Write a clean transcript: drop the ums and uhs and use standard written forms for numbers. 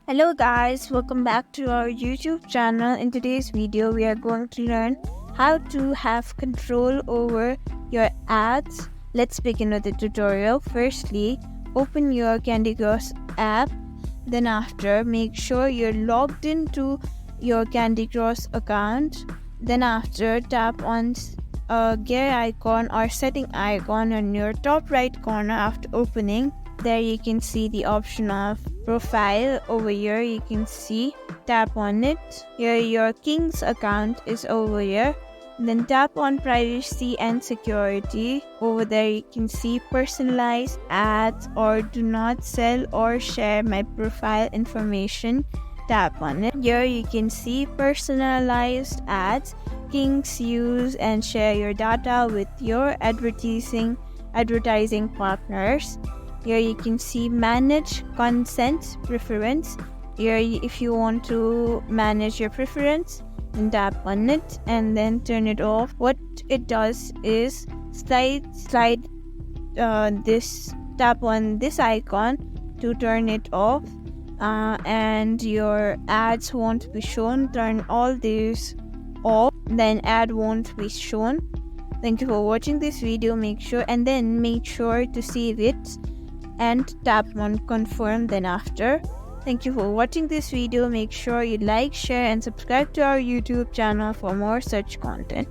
Hello guys, welcome back to our YouTube channel. In today's video, we are going to learn how to have control over your ads. Let's begin with the tutorial. Firstly, open your Candy Crush app. Then after, make sure you're logged into your Candy Crush account. Then after, tap on a gear icon or setting icon on your top right corner after opening. There you can see the option of profile. Over here you can see, tap on it. Here your King's account is over here. Then tap on privacy and security. Over there you can see personalized ads or do not sell or share my profile information. Tap on it. Here you can see personalized ads. Kings use and share your data with your advertising partners. Here you can see manage consent preference. Here if you want to manage your preference, then tap on it and then turn it off. What it does is tap on this icon to turn it off, and your ads won't be shown. Turn all these off, then ad won't be shown. Thank you for watching this video. Make sure to save it and tap on confirm. Then after, thank you for watching this video. Make sure you like, share and subscribe to our YouTube channel for more such content.